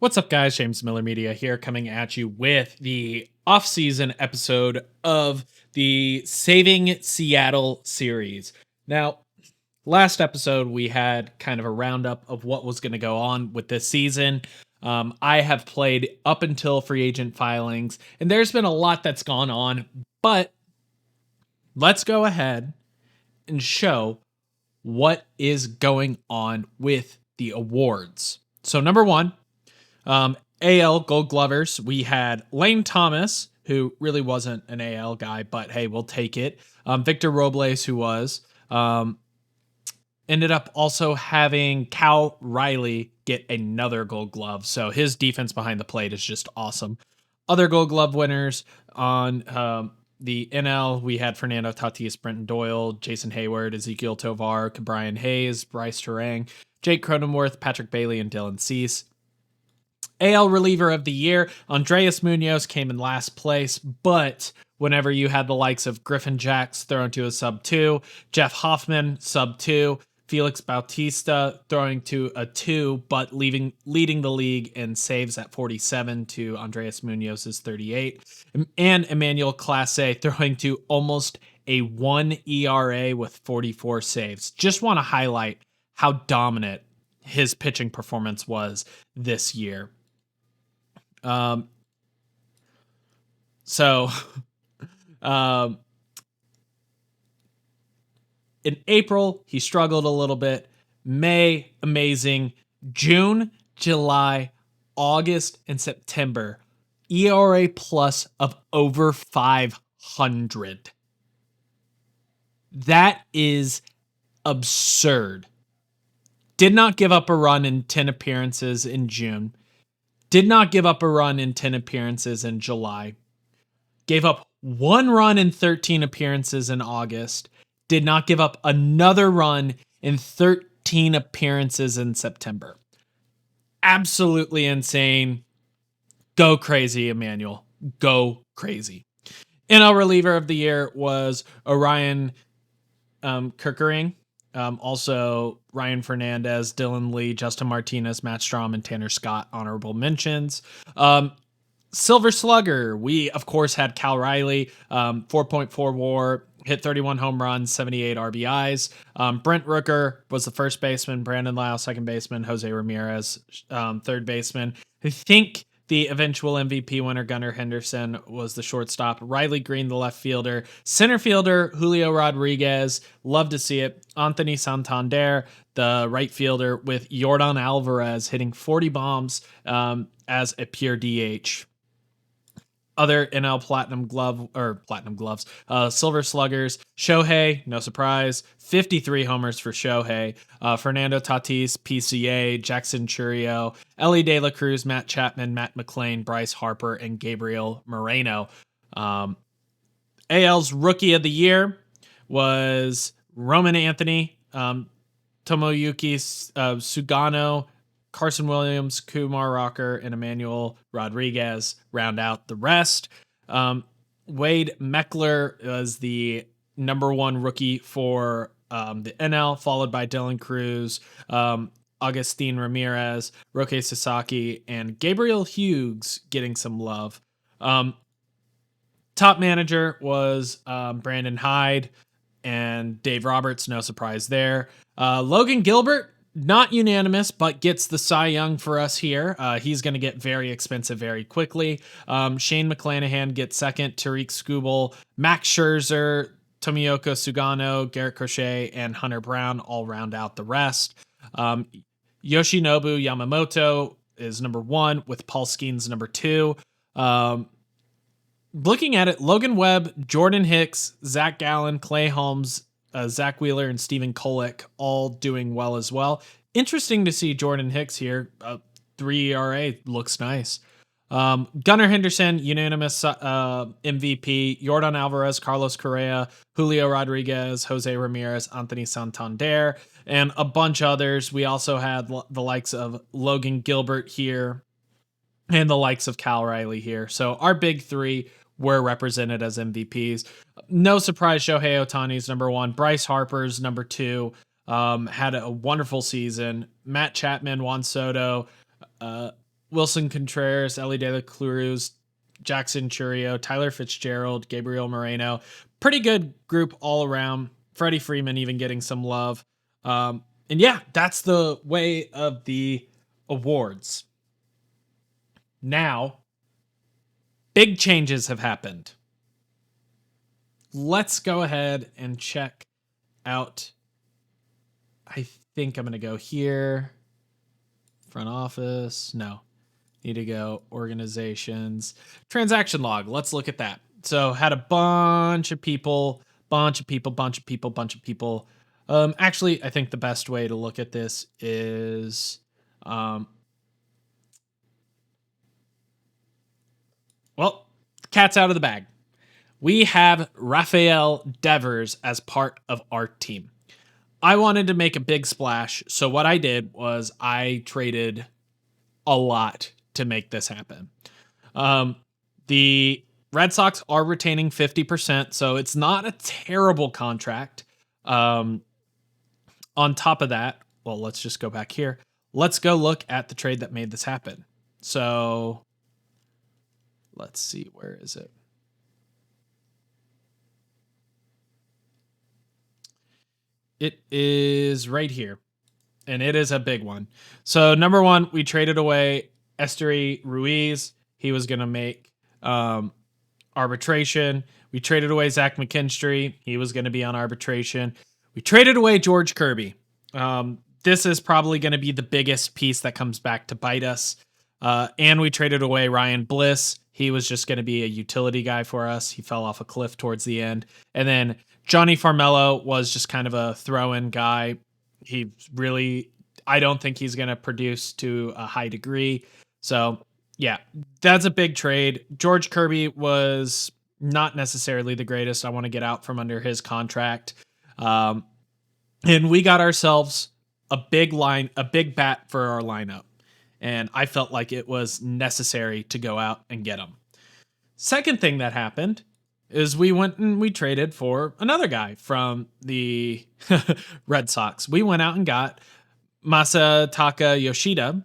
What's up, guys? James Miller Media here, coming at you with the off-season episode of the Saving Seattle series. Now, last episode, we had kind of a roundup of what was going to go on with this season. I have played up until free agent filings, and there's been a lot that's gone on, but let's go ahead and show what is going on with the awards. So, number one, AL Gold Glovers, we had Lane Thomas, who really wasn't an AL guy, but hey, we'll take it. Victor Robles, who was. Ended up also having Cal Riley get another Gold Glove. So his defense behind the plate is just awesome. Other Gold Glove winners on the NL, we had Fernando Tatis, Brenton Doyle, Jason Hayward, Ezekiel Tovar, Brian Hayes, Bryce Terang, Jake Cronenworth, Patrick Bailey, and Dylan Cease. AL reliever of the year, Andreas Munoz came in last place, but whenever you had the likes of Griffin Jacks throwing to a sub-2, Jeff Hoffman sub-2, Felix Bautista throwing to a 2, but leading the league in saves at 47 to Andreas Munoz's 38, and Emmanuel Clase throwing to almost a 1 ERA with 44 saves. Just want to highlight how dominant his pitching performance was this year. In April, he struggled a little bit. May, amazing. June, July, August, and September, ERA plus of over 500. That is absurd. Did not give up a run in 10 appearances in June. Did not give up a run in 10 appearances in July. Gave up 1 run in 13 appearances in August. Did not give up another run in 13 appearances in September. Absolutely insane. Go crazy, Emmanuel. Go crazy. NL reliever of the year was Orion Kirkering. Also, Ryan Fernandez, Dylan Lee, Justin Martinez, Matt Strom, and Tanner Scott, honorable mentions. Silver Slugger, we, of course, had Cal Riley, 4.4 WAR, hit 31 home runs, 78 RBIs. Brent Rooker was the first baseman, Brandon Lau, second baseman, Jose Ramirez, third baseman. I think the eventual MVP winner, Gunnar Henderson, was the shortstop. Riley Green, the left fielder. Center fielder, Julio Rodriguez. Love to see it. Anthony Santander, the right fielder, with Yordan Alvarez hitting 40 bombs as a pure DH. Other NL platinum gloves, Silver Sluggers, Shohei, no surprise, 53 homers for Shohei, Fernando Tatis, PCA, Jackson Churio, Ellie De La Cruz, Matt Chapman, Matt McClain, Bryce Harper, and Gabriel Moreno. AL's Rookie of the Year was Roman Anthony, Tomoyuki Sugano, Carson Williams, Kumar Rocker, and Emmanuel Rodriguez round out the rest. Wade Meckler was the number 1 rookie for the NL, followed by Dylan Cruz, Agustin Ramirez, Roque Sasaki, and Gabriel Hughes getting some love. Top manager was Brandon Hyde and Dave Roberts, no surprise there. Logan Gilbert, not unanimous, but gets the Cy Young for us here. He's going to get very expensive very quickly. Shane McClanahan gets second. Tariq Skubal, Max Scherzer, Tomioka Sugano, Garrett Crochet, and Hunter Brown all round out the rest. Yoshinobu Yamamoto is number 1, with Paul Skeens number 2. Looking at it, Logan Webb, Jordan Hicks, Zach Gallen, Clay Holmes, Zach Wheeler, and Stephen Kolek all doing well as well. Interesting to see Jordan Hicks here. 3 ERA looks nice. Gunnar Henderson, unanimous MVP. Yordan Alvarez, Carlos Correa, Julio Rodriguez, Jose Ramirez, Anthony Santander, and a bunch of others. We also had the likes of Logan Gilbert here and the likes of Cal Riley here. So our big 3 were represented as MVPs. No surprise, Shohei Ohtani's number 1. Bryce Harper's number 2. Had a wonderful season. Matt Chapman, Juan Soto, Wilson Contreras, Ellie De La Cruz, Jackson Churio, Tyler Fitzgerald, Gabriel Moreno. Pretty good group all around. Freddie Freeman even getting some love. And yeah, that's the way of the awards. Now, big changes have happened. Let's go ahead and check out. I think I'm going to go here. Front office. No. Need to go organizations. Transaction log. Let's look at that. So had a bunch of people. Actually, I think the best way to look at this is well, cat's out of the bag. We have Rafael Devers as part of our team. I wanted to make a big splash, so what I did was I traded a lot to make this happen. The Red Sox are retaining 50%, so it's not a terrible contract. On top of that, well, let's just go back here. Let's go look at the trade that made this happen. So let's see, where is it? It is right here, and it is a big one. So number one, we traded away Esteury Ruiz. He was going to make arbitration. We traded away Zach McKinstry. He was going to be on arbitration. We traded away George Kirby. This is probably going to be the biggest piece that comes back to bite us. And we traded away Ryan Bliss. He was just going to be a utility guy for us. He fell off a cliff towards the end. And then Johnny Farmello was just kind of a throw-in guy. He really, I don't think he's going to produce to a high degree. So yeah, that's a big trade. George Kirby was not necessarily the greatest. I want to get out from under his contract. And we got ourselves a big bat for our lineup. And I felt like it was necessary to go out and get him. Second thing that happened is we went and we traded for another guy from the Red Sox. We went out and got Masataka Yoshida.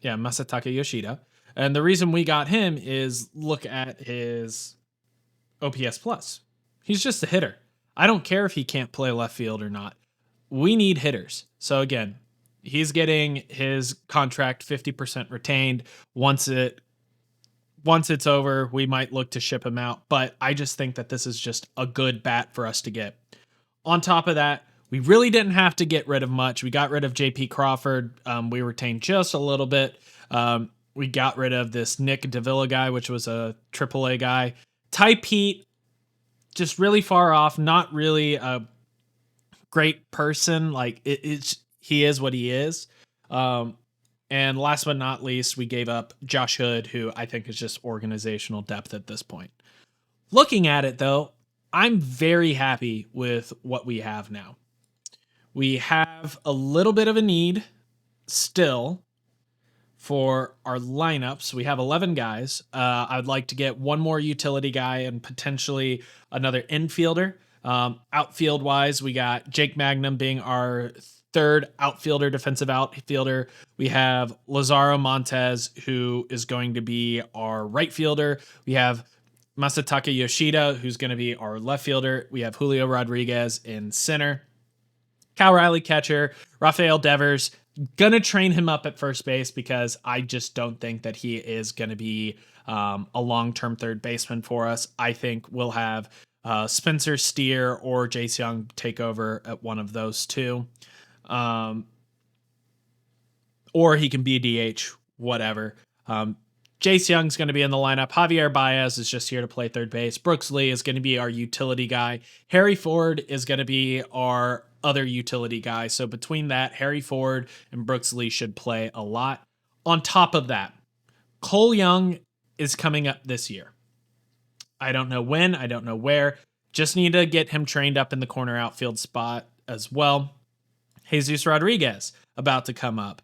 Yeah, Masataka Yoshida. And the reason we got him is look at his OPS plus. He's just a hitter. I don't care if he can't play left field or not. We need hitters. So again, he's getting his contract 50% retained. Once it's over, we might look to ship him out. But I just think that this is just a good bat for us to get. On top of that, we really didn't have to get rid of much. We got rid of JP Crawford. We retained just a little bit. We got rid of this Nick Davila guy, which was a AAA guy. Ty Pete, just really far off. Not really a great person. Like he is what he is. And last but not least, we gave up Josh Hood, who I think is just organizational depth at this point. Looking at it, though, I'm very happy with what we have now. We have a little bit of a need still for our lineups. We have 11 guys. I would like to get one more utility guy and potentially another infielder. Outfield-wise, we got Jake Magnum being our third outfielder, defensive outfielder. We have Lazaro Montez, who is going to be our right fielder. We have Masataka Yoshida, who's going to be our left fielder. We have Julio Rodriguez in center. Cal Riley catcher. Rafael Devers. Gonna train him up at first base because I just don't think that he is going to be a long-term third baseman for us. I think we'll have Spencer Steer or Jace Young take over at one of those two. Or he can be a DH, whatever. Jace Young's going to be in the lineup. Javier Baez is just here to play third base. Brooks Lee is going to be our utility guy. Harry Ford is going to be our other utility guy. So between that, Harry Ford and Brooks Lee should play a lot. On top of that, Cole Young is coming up this year. I don't know when, I don't know where. Just need to get him trained up in the corner outfield spot as well. Jesus Rodriguez about to come up.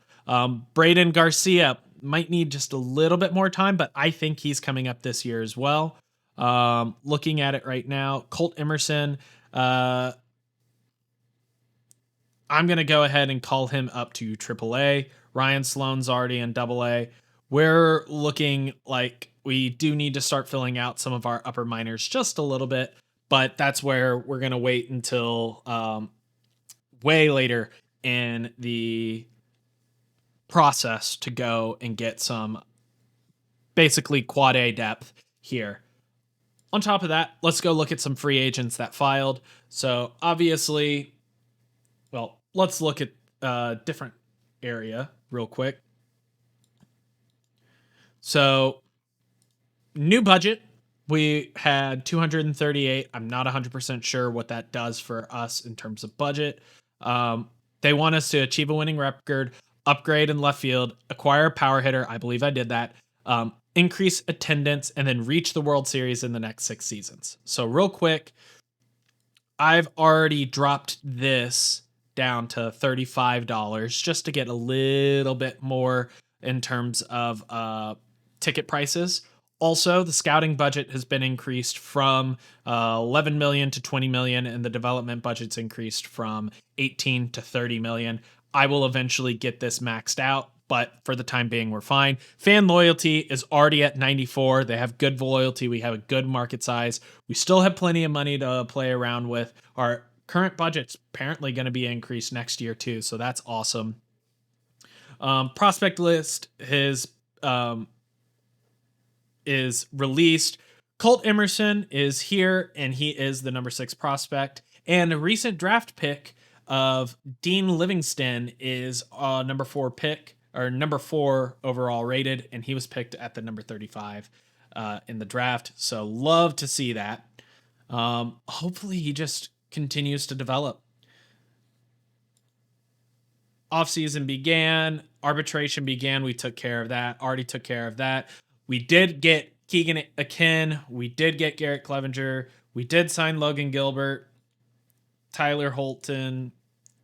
Braden Garcia might need just a little bit more time, but I think he's coming up this year as well. Looking at it right now, Colt Emerson. I'm going to go ahead and call him up to AAA. Ryan Sloan's already in AA. We're looking like we do need to start filling out some of our upper minors just a little bit, but that's where we're going to wait until way later in the process to go and get some basically quad A depth here. On top of that, let's go look at some free agents that filed. So obviously, well, let's look at a different area real quick. So new budget, we had 238. I'm not 100% sure what that does for us in terms of budget. They want us to achieve a winning record, upgrade in left field, acquire a power hitter. I believe I did that. Increase attendance, and then reach the World Series in the next 6 seasons. So real quick, I've already dropped this down to $35 just to get a little bit more in terms of ticket prices. Also, the scouting budget has been increased from 11 million to 20 million, and the development budget's increased from 18 to 30 million. I will eventually get this maxed out, but for the time being, we're fine. Fan loyalty is already at 94. They have good loyalty. We have a good market size. We still have plenty of money to play around with. Our current budget's apparently going to be increased next year too, so that's awesome. Prospect list is released. Colt Emerson is here, and he is the number 6 prospect. And a recent draft pick of Dean Livingston is a number 4 pick, or number 4 overall rated, and he was picked at the number 35 in the draft. So love to see that. Hopefully he just continues to develop. Offseason began. Arbitration began. We took care of that. Already took care of that. We did get Keegan Akin. We did get Garrett Clevenger. We did sign Logan Gilbert, Tyler Holton,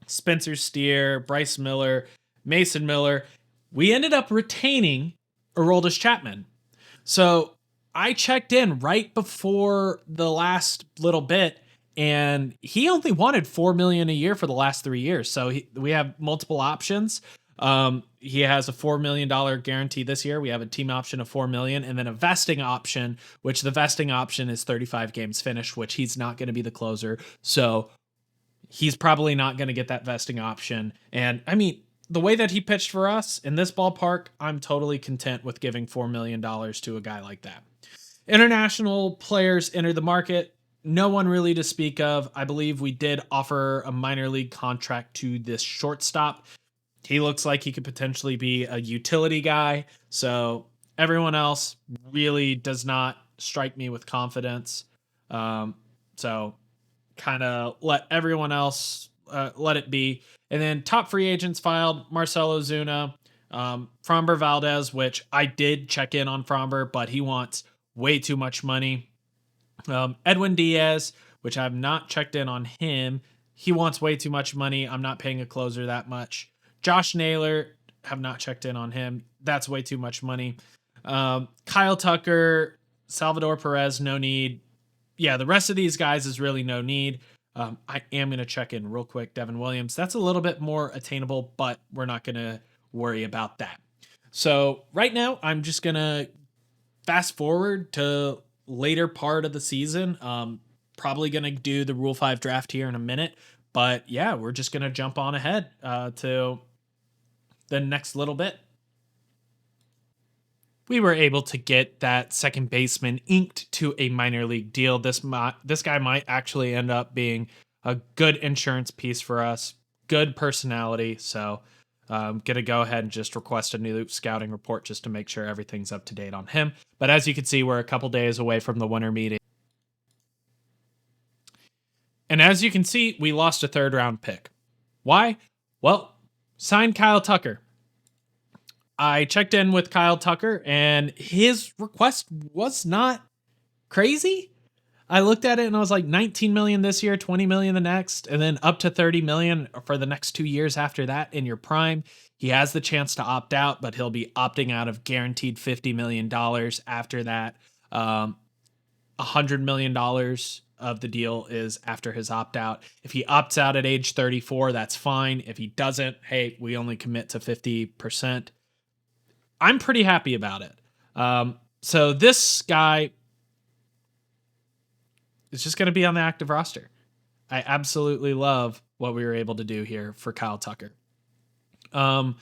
Spencer Steer, Bryce Miller, Mason Miller. We ended up retaining Aroldis Chapman. So I checked in right before the last little bit, and he only wanted $4 million a year for the last 3 years. So we have multiple options. He has a $4 million guarantee this year. We have a team option of $4 million, and then a vesting option, which the vesting option is 35 games finished, which he's not going to be the closer. So he's probably not going to get that vesting option. And I mean, the way that he pitched for us in this ballpark, I'm totally content with giving $4 million to a guy like that. International players enter the market. No one really to speak of. I believe we did offer a minor league contract to this shortstop. He looks like he could potentially be a utility guy. So everyone else really does not strike me with confidence. So kind of let everyone else let it be. And then top free agents filed: Marcelo Zuna, Framber Valdez, which I did check in on Framber, but he wants way too much money. Edwin Diaz, which I've not checked in on him. He wants way too much money. I'm not paying a closer that much. Josh Naylor, have not checked in on him. That's way too much money. Kyle Tucker, Salvador Perez, no need. Yeah, the rest of these guys is really no need. I am going to check in real quick. Devin Williams, that's a little bit more attainable, but we're not going to worry about that. So right now, I'm just going to fast forward to later part of the season. Probably going to do the Rule 5 draft here in a minute. But yeah, we're just going to jump on ahead to the next little bit. We were able to get that second baseman inked to a minor league deal. This guy might actually end up being a good insurance piece for us. Good personality. So I'm going to go ahead and just request a new scouting report just to make sure everything's up to date on him. But as you can see, we're a couple days away from the winter meeting. And as you can see, we lost a 3rd round pick. Why? Well, signed Kyle Tucker. I checked in with Kyle Tucker, and his request was not crazy. I looked at it and I was like, 19 million this year, 20 million the next, and then up to 30 million for the next 2 years after that in your prime. He has the chance to opt out, but he'll be opting out of guaranteed $50 million after that. $100 million of the deal is after his opt-out. If he opts out at age 34, that's fine. If he doesn't, hey, we only commit to 50%. I'm pretty happy about it. So this guy is just going to be on the active roster. I absolutely love what we were able to do here for Kyle Tucker. Tyler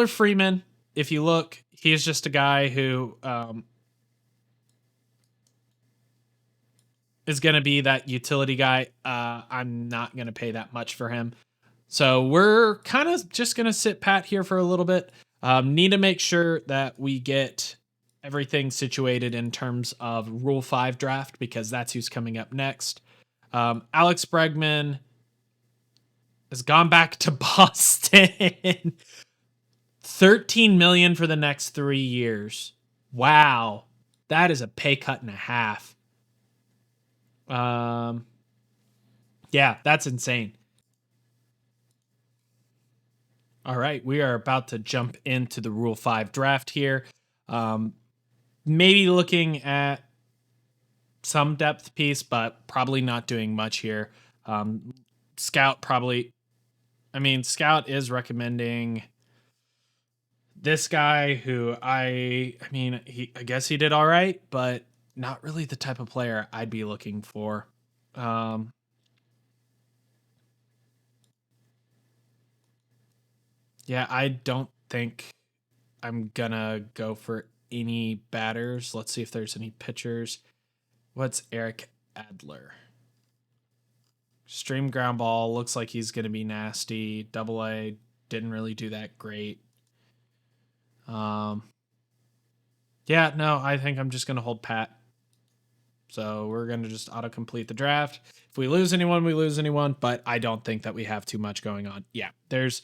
Freeman, if you look, he is just a guy who is going to be that utility guy. I'm not going to pay that much for him. So we're kind of just going to sit pat here for a little bit. Need to make sure that we get everything situated in terms of Rule 5 draft, because that's who's coming up next. Alex Bregman has gone back to Boston. $13 million for the next 3 years. Wow. That is a pay cut and a half. Yeah, that's insane. All right, we are about to jump into the Rule 5 draft here. Maybe looking at some depth piece, but probably not doing much here. Scout is recommending this guy who I guess he did all right, but not really the type of player I'd be looking for. Yeah, I don't think I'm gonna go for any batters. Let's see if there's any pitchers. What's Eric Adler? Stream ground ball. Looks like he's gonna be nasty. Double A didn't really do that great. Yeah, no, I think I'm just gonna hold pat. So we're gonna just auto-complete the draft. If we lose anyone, we lose anyone, but I don't think that we have too much going on. Yeah, there's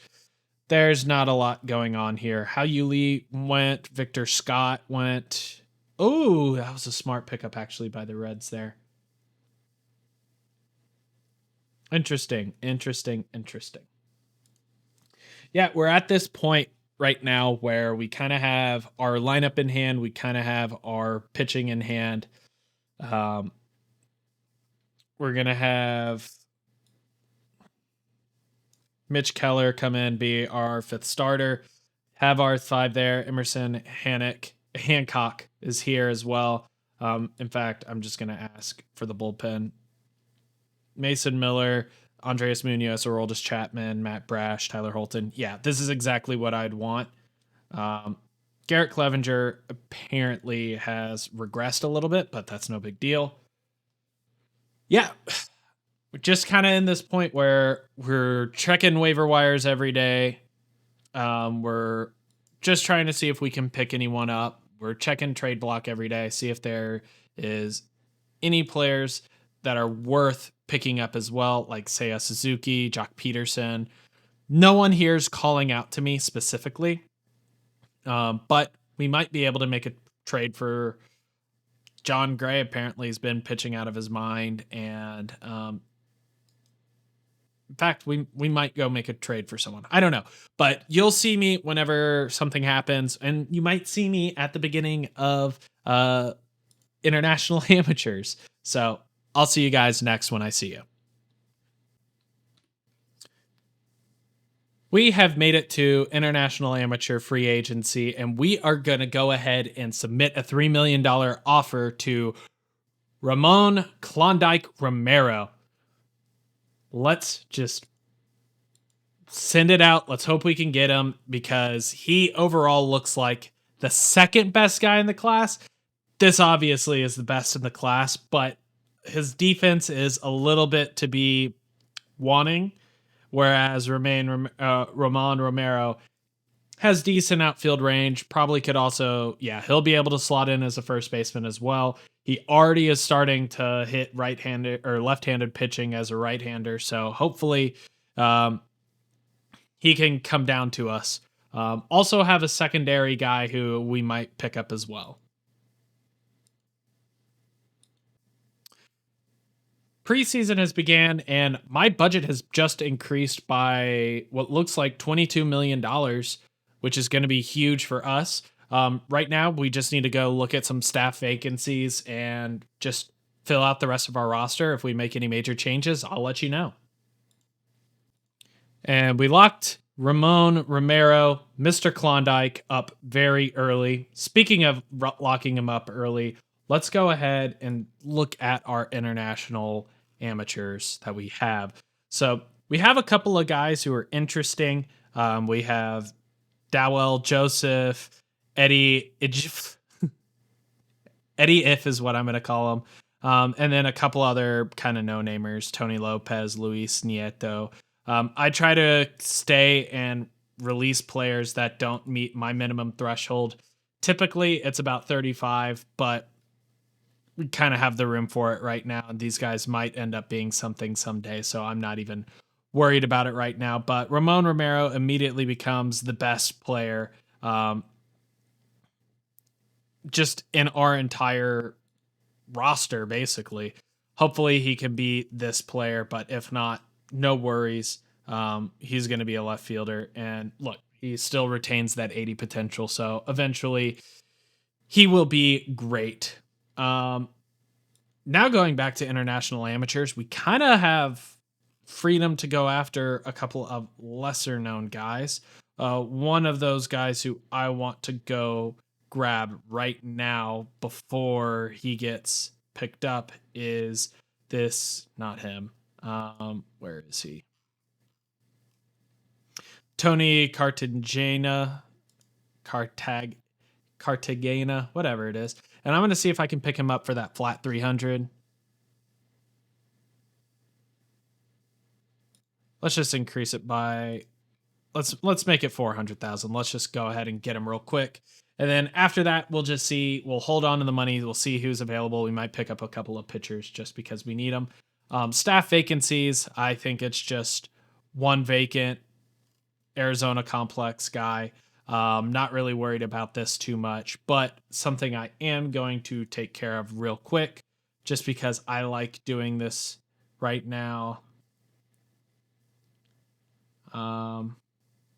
not a lot going on here. How Yuli went, Victor Scott went. Oh, that was a smart pickup actually by the Reds there. Interesting. Yeah, we're at this point right now where we kind of have our lineup in hand. We kind of have our pitching in hand. We're going to have Mitch Keller come in, be our 5th starter. Have our 5 there. Emerson Hancock is here as well. In fact, I'm just going to ask for the bullpen. Mason Miller, Andreas Munoz, Aroldis Chapman, Matt Brash, Tyler Holton. Yeah, this is exactly what I'd want. Garrett Clevenger apparently has regressed a little bit, but that's no big deal. Yeah, we're just kind of in this point where we're checking waiver wires every day. We're just trying to see if we can pick anyone up. We're checking trade block every day, see if there is any players that are worth picking up as well, like Seiya Suzuki, Jock Peterson. No one here is calling out to me specifically, but we might be able to make a trade for John Gray. Apparently has been pitching out of his mind, and in fact, we might go make a trade for someone. I don't know, but you'll see me whenever something happens, and you might see me at the beginning of International Amateurs. So I'll see you guys next when I see you. We have made it to International Amateur Free Agency, and we are going to go ahead and submit a $3 million offer to Ramon Klondike Romero. Let's just send it out. Let's hope we can get him, because he overall looks like the second best guy in the class. This obviously is the best in the class, but his defense is a little bit to be wanting, whereas Ramon Romero has decent outfield range. Probably could also, he'll be able to slot in as a first baseman as well. He already is starting to hit right-handed or left-handed pitching as a right-hander, so hopefully he can come down to us. Also have a secondary guy who we might pick up as well. Preseason has began, and my budget has just increased by what looks like $22 million, which is going to be huge for us. Right now, we just need to go look at some staff vacancies and just fill out the rest of our roster. If we make any major changes, I'll let you know. And we locked Ramon Romero, Mr. Klondike, up very early. Speaking of locking him up early, let's go ahead and look at our international amateurs that we have. So we have a couple of guys who are interesting. We have Dowell Joseph, Eddie If is what I'm going to call him. And then a couple other kind of no-namers, Tony Lopez, Luis Nieto. I try to stay and release players that don't meet my minimum threshold. Typically, it's about 35, but we kind of have the room for it right now. And these guys might end up being something someday, so I'm not even worried about it right now. But Ramon Romero immediately becomes the best player just in our entire roster, basically. Hopefully he can be this player, but if not, no worries. He's going to be a left fielder, and look, he still retains that 80 potential, so eventually he will be great. Now going back to international amateurs, we kind of have freedom to go after a couple of lesser known guys. One of those guys who I want to go grab right now before he gets picked up is this, not him. Where is he? Tony Cartagena, whatever it is. And I'm going to see if I can pick him up for that flat 300. Let's just increase it by, let's make it 400,000. Let's just go ahead and get him real quick. And then after that, we'll just see, we'll hold on to the money. We'll see who's available. We might pick up a couple of pitchers just because we need them. Staff vacancies, I think it's just one vacant Arizona complex guy. Not really worried about this too much, but something I am going to take care of real quick just because I like doing this right now.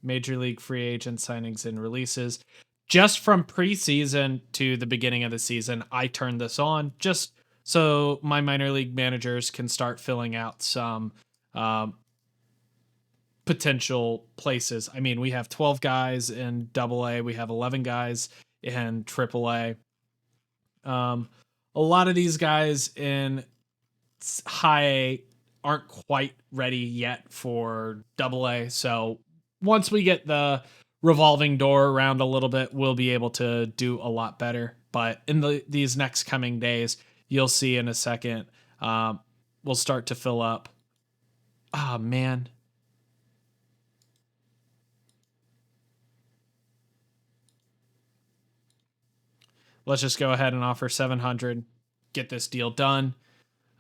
Major League free agent signings and releases. Just from preseason to the beginning of the season, I turned this on just so my minor league managers can start filling out some potential places. I mean, we have 12 guys in AA. We have 11 guys in AAA. A lot of these guys in high A aren't quite ready yet for AA. So once we get the revolving door around a little bit, we'll be able to do a lot better. But in these next coming days, you'll see in a second, we'll start to fill up. Ah, man. Let's just go ahead and offer 700, get this deal done.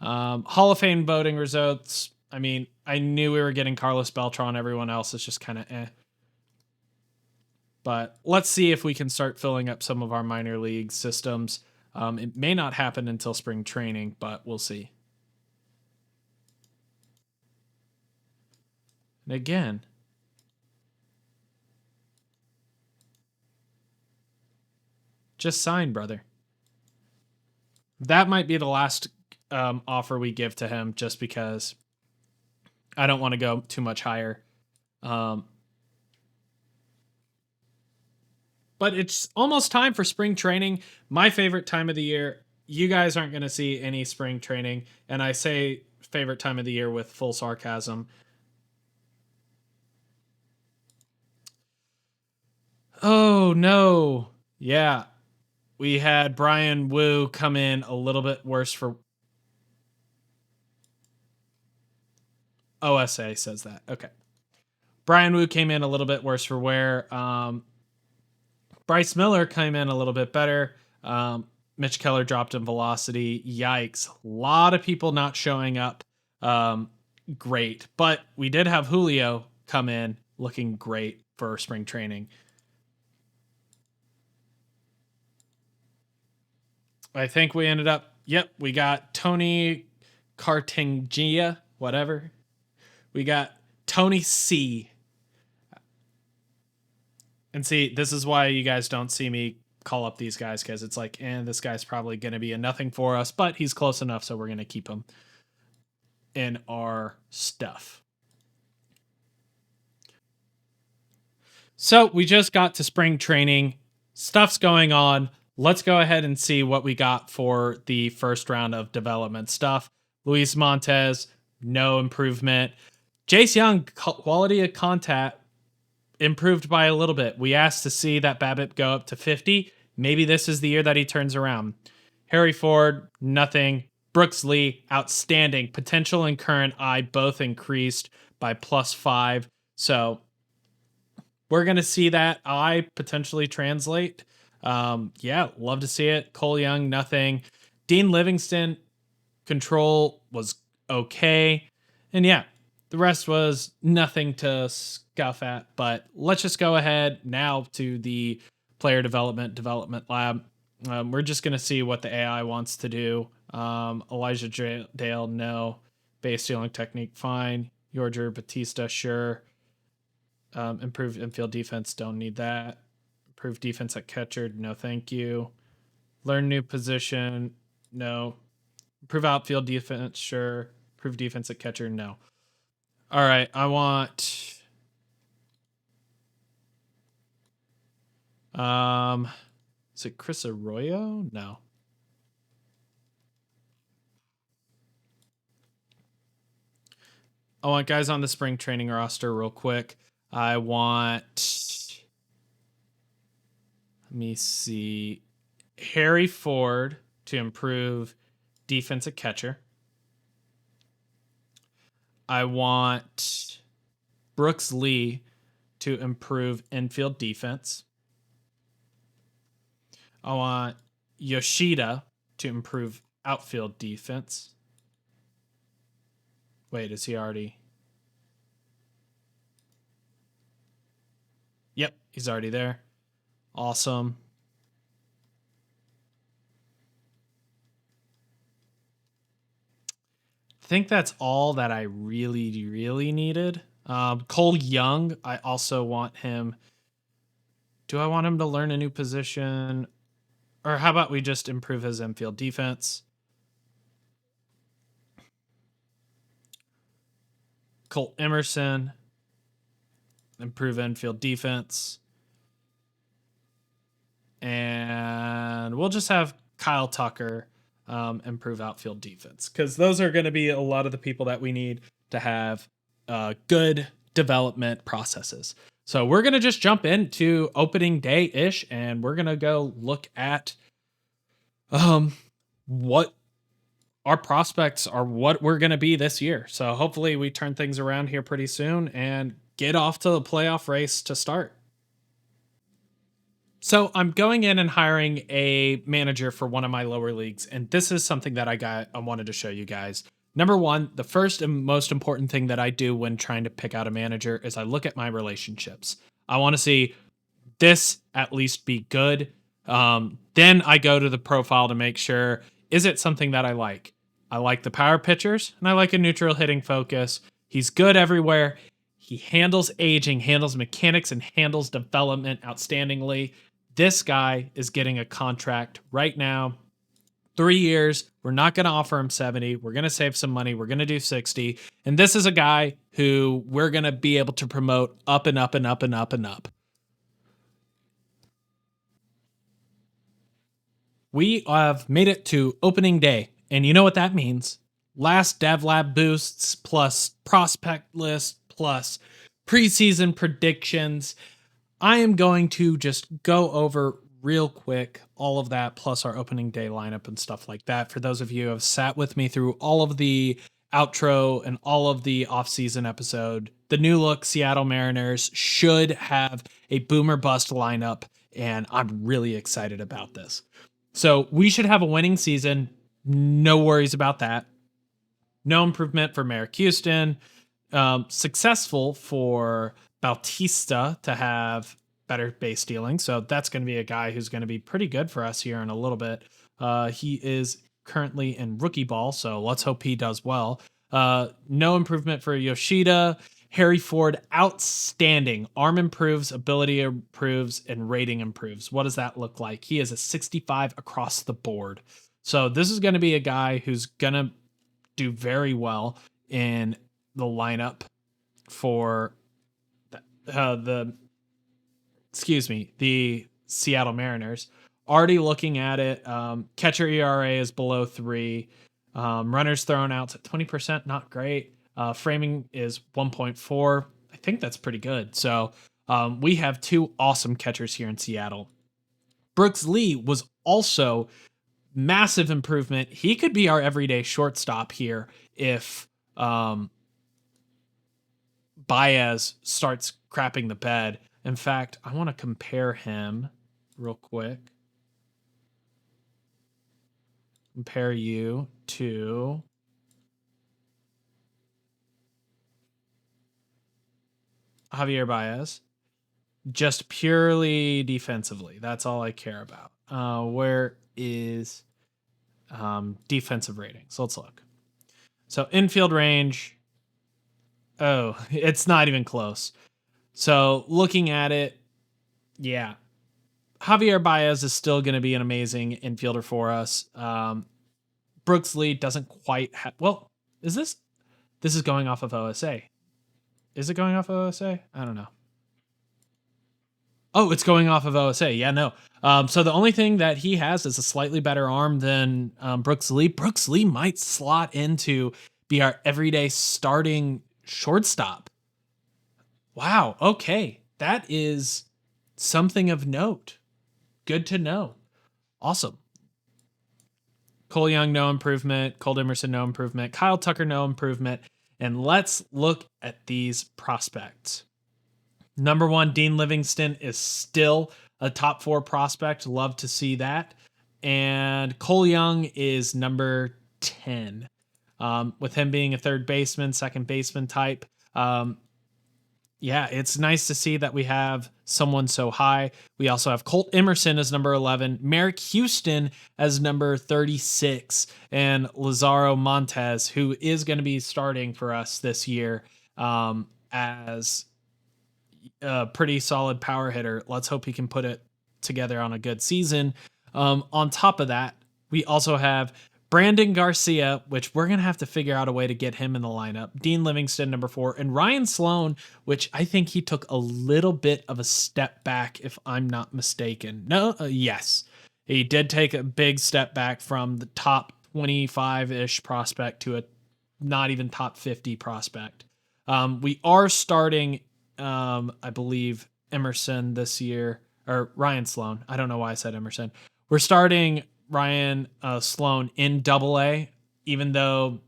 Hall of Fame voting results. I mean, I knew we were getting Carlos Beltran. Everyone else is just kind of eh. But let's see if we can start filling up some of our minor league systems. It may not happen until spring training, but we'll see. And again, just sign, brother. That might be the last offer we give to him just because I don't want to go too much higher. But it's almost time for spring training. My favorite time of the year. You guys aren't going to see any spring training. And I say favorite time of the year with full sarcasm. Oh, no. Yeah. We had Brian Wu come in a little bit worse for... OSA says that. Okay. Brian Wu came in a little bit worse for wear. Bryce Miller came in a little bit better. Mitch Keller dropped in velocity. Yikes. A lot of people not showing up. Great. But we did have Julio come in looking great for spring training. I think we ended up, we got Tony Cartagena, whatever. We got Tony C. And see, this is why you guys don't see me call up these guys because it's like, this guy's probably going to be a nothing for us, but he's close enough, so we're going to keep him in our stuff. So we just got to spring training. Stuff's going on. Let's go ahead and see what we got for the first round of development stuff. Luis Montes, no improvement. Jace Young, quality of contact improved by a little bit. We asked to see that BABIP go up to 50. Maybe this is the year that he turns around. Harry Ford, nothing. Brooks Lee, outstanding. Potential and current eye both increased by +5. So we're going to see that eye potentially translate. Love to see it. Cole Young, nothing. Dean Livingston, control was okay. And the rest was nothing to scuff at. But let's just go ahead now to the player development lab. We're just going to see what the AI wants to do. Elijah Dale, no. Base stealing technique, fine. Yorger Batista, sure. Improved infield defense, don't need that. Improved defense at catcher, no thank you. Learn new position, no. Improve outfield defense, sure. Improve defense at catcher, no. All right, I want... is it Chris Arroyo? No. I want guys on the spring training roster real quick. I want... Let me see. Harry Ford to improve defense at catcher. I want Brooks Lee to improve infield defense. I want Yoshida to improve outfield defense. Wait, is he already? Yep, he's already there. Awesome. I think that's all that I really, really needed. Cole Young, I also want him. Do I want him to learn a new position? Or how about we just improve his infield defense? Colt Emerson, improve infield defense. And we'll just have Kyle Tucker improve outfield defense, because those are going to be a lot of the people that we need to have good development processes. So we're going to just jump into opening day-ish, and we're going to go look at what our prospects are, what we're going to be this year. So hopefully we turn things around here pretty soon and get off to the playoff race to start. So I'm going in and hiring a manager for one of my lower leagues, and this is something that I wanted to show you guys. Number one, the first and most important thing that I do when trying to pick out a manager is I look at my relationships. I want to see this at least be good. Then I go to the profile to make sure, is it something that I like? I like the power pitchers, and I like a neutral hitting focus. He's good everywhere. He handles aging, handles mechanics, and handles development outstandingly. This guy is getting a contract right now. 3 years. We're not going to offer him 70. We're going to save some money. We're going to do 60. And this is a guy who we're going to be able to promote up and up and up and up and up. We have made it to opening day. And you know what that means? Last DevLab boosts plus prospect list plus preseason predictions. I am going to just go over real quick all of that, plus our opening day lineup and stuff like that. For those of you who have sat with me through all of the outro and all of the offseason episode, the new look Seattle Mariners should have a boomer bust lineup, and I'm really excited about this. So we should have a winning season. No worries about that. No improvement for Merrick Houston. Successful for Bautista to have better base stealing. So that's going to be a guy who's going to be pretty good for us here in a little bit. He is currently in rookie ball, so let's hope he does well. No improvement for Yoshida. Harry Ford, outstanding. Arm improves, ability improves, and rating improves. What does that look like? He is a 65 across the board. So this is going to be a guy who's going to do very well in the lineup for the Seattle Mariners. Already looking at it, catcher ERA is below 3. Runners thrown out at 20%, not great. Framing is 1.4. I think that's pretty good. So we have 2 awesome catchers here in Seattle. Brooks Lee was also massive improvement. He could be our everyday shortstop here if Baez starts crapping the bed. In fact, I want to compare him real quick. Compare you to Javier Baez. Just purely defensively. That's all I care about. Where is defensive rating? So let's look. So infield range. Oh, it's not even close. So looking at it, yeah, Javier Baez is still going to be an amazing infielder for us. Brooks Lee doesn't quite have. Well, is this? This is going off of OSA. Is it going off of OSA? I don't know. Oh, it's going off of OSA. Yeah, no. So the only thing that he has is a slightly better arm than Brooks Lee. Brooks Lee might slot into be our everyday starting shortstop. Wow. Okay. That is something of note. Good to know. Awesome. Cole Young, no improvement. Cole Emerson, no improvement. Kyle Tucker, no improvement. And let's look at these prospects. Number 1, Dean Livingston is still a top 4 prospect. Love to see that. And Cole Young is number 10. With him being a third baseman, second baseman type. Yeah, it's nice to see that we have someone so high. We also have Colt Emerson as number 11, Merrick Houston as number 36, and Lazaro Montes, who is going to be starting for us this year as a pretty solid power hitter. Let's hope he can put it together on a good season. On top of that, we also have Brandon Garcia, which we're going to have to figure out a way to get him in the lineup. Dean Livingston, number 4, and Ryan Sloan, which I think he took a little bit of a step back, if I'm not mistaken. No, yes. He did take a big step back from the top 25-ish prospect to a not even top 50 prospect. We are starting, I believe, Emerson this year, or Ryan Sloan. I don't know why I said Emerson. We're starting Ryan Sloan in AA, even though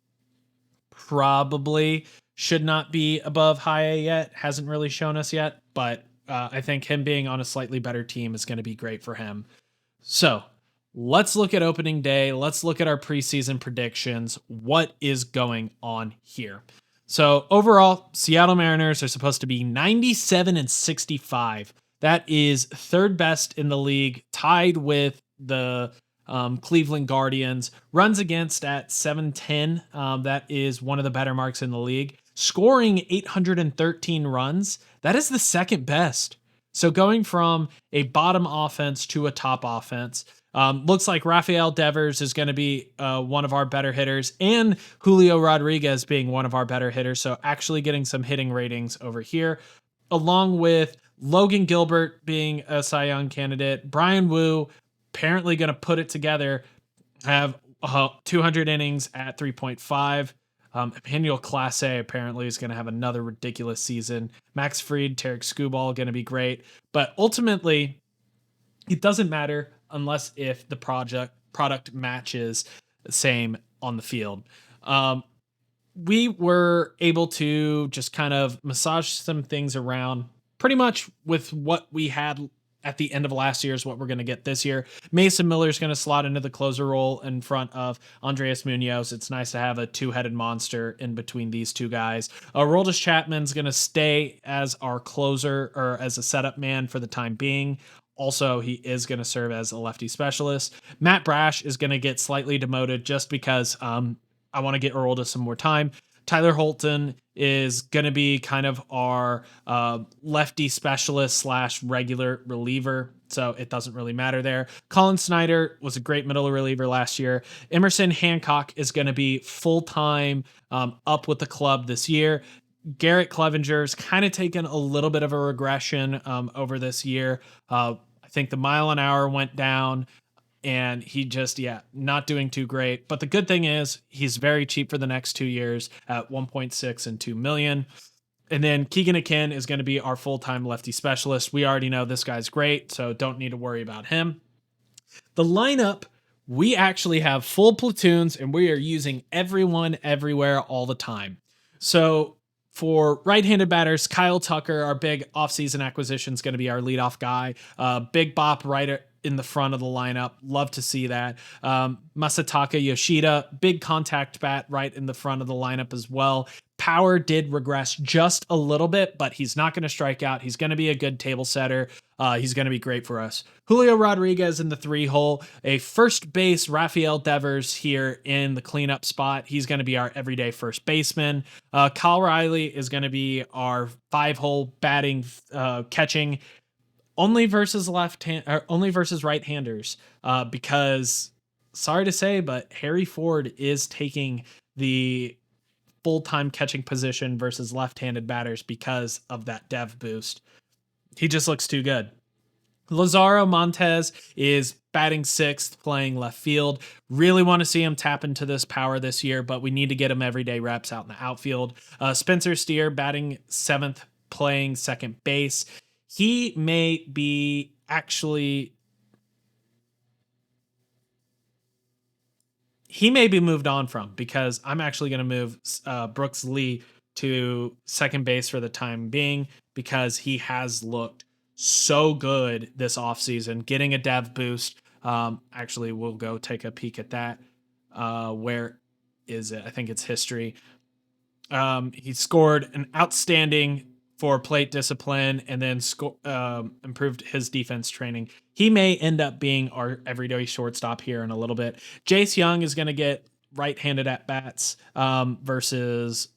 probably should not be above high A yet. Hasn't really shown us yet, but I think him being on a slightly better team is going to be great for him. So let's look at opening day. Let's look at our preseason predictions. What is going on here? So overall, Seattle Mariners are supposed to be 97-65. That is third best in the league, tied with the Cleveland Guardians. Runs against at 710. That is one of the better marks in the league. Scoring 813 runs. That is the second best. So going from a bottom offense to a top offense. Looks like Rafael Devers is going to be one of our better hitters, and Julio Rodriguez being one of our better hitters. So actually getting some hitting ratings over here, along with Logan Gilbert being a Cy Young candidate. Brian Wu apparently going to put it together, have 200 innings at 3.5. Emmanuel Clase apparently is going to have another ridiculous season. Max Fried, Tarek Skubal going to be great. But ultimately, it doesn't matter unless if the product matches the same on the field. We were able to just kind of massage some things around pretty much with what we had at the end of last year is what we're going to get this year. Mason Miller is going to slot into the closer role in front of Andreas Munoz. It's nice to have a two-headed monster in between these two guys. Aroldis Chapman's going to stay as our closer or as a setup man for the time being. Also, he is going to serve as a lefty specialist. Matt Brash is going to get slightly demoted just because I want to get Aroldis some more time. Tyler Holton is going to be kind of our lefty specialist slash regular reliever. So it doesn't really matter there. Colin Snyder was a great middle reliever last year. Emerson Hancock is going to be full-time up with the club this year. Garrett Clevenger's kind of taken a little bit of a regression over this year. I think the mile an hour went down and he just, not doing too great. But the good thing is he's very cheap for the next 2 years at 1.6 and 2 million. And then Keegan Akin is going to be our full-time lefty specialist. We already know this guy's great, so don't need to worry about him. The lineup, we actually have full platoons and we are using everyone everywhere all the time. So for right-handed batters, Kyle Tucker, our big offseason acquisition, is going to be our leadoff guy. Big bop right in the front of the lineup. Love to see that. Masataka Yoshida, big contact bat right in the front of the lineup as well. Power did regress just a little bit, but he's not going to strike out. He's going to be a good table setter. He's going to be great for us. Julio Rodriguez in the 3-hole. A first base, Rafael Devers here in the cleanup spot. He's going to be our everyday first baseman. Kyle Riley is going to be our 5-hole batting, catching only versus right-handers. Because sorry to say, but Harry Ford is taking the full-time catching position versus left-handed batters because of that dev boost. He just looks too good. Lazaro Montez is batting 6th, playing left field. Really want to see him tap into this power this year, but we need to get him everyday reps out in the outfield. Spencer Steer batting 7th, playing second base. He may be moved on from, because I'm actually going to move Brooks Lee to second base for the time being, because he has looked so good this offseason, getting a dev boost. Actually, we'll go take a peek at that. Where is it? I think it's history. He scored an outstanding for plate discipline and then improved his defense training. He may end up being our everyday shortstop here in a little bit. Jace Young is going to get right-handed at-bats versus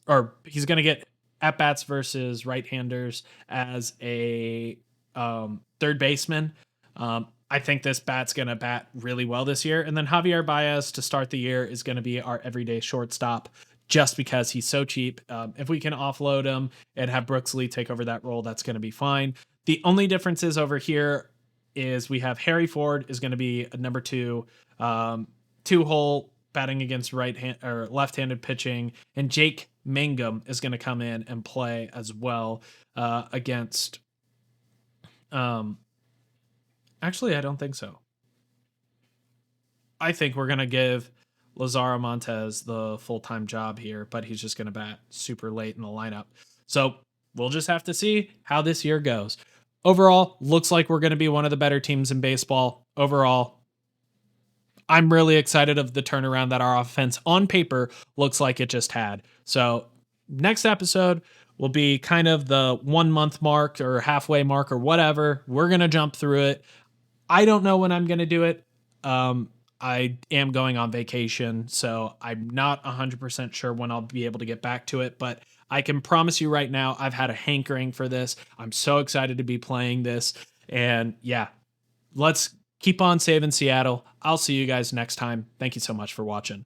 right-handers as a third baseman. I think this bat's going to bat really well this year. And then Javier Baez to start the year is going to be our everyday shortstop, just because he's so cheap. If we can offload him and have Brooks Lee take over that role, that's going to be fine. The only differences over here is we have Harry Ford is going to be a number 2, 2-hole batting against left-handed pitching, and Jake Mangum is going to come in and play as well against. Actually, I don't think so. I think we're going to give Lazaro Montez the full-time job here, but he's just going to bat super late in the lineup. So we'll just have to see how this year goes. Overall, looks like we're going to be one of the better teams in baseball. Overall, I'm really excited of the turnaround that our offense on paper looks like it just had. So next episode will be kind of the 1 month mark or halfway mark or whatever. We're going to jump through it. I don't know when I'm going to do it. I am going on vacation, so I'm not 100% sure when I'll be able to get back to it, but I can promise you right now, I've had a hankering for this. I'm so excited to be playing this. And yeah, let's keep on saving Seattle. I'll see you guys next time. Thank you so much for watching.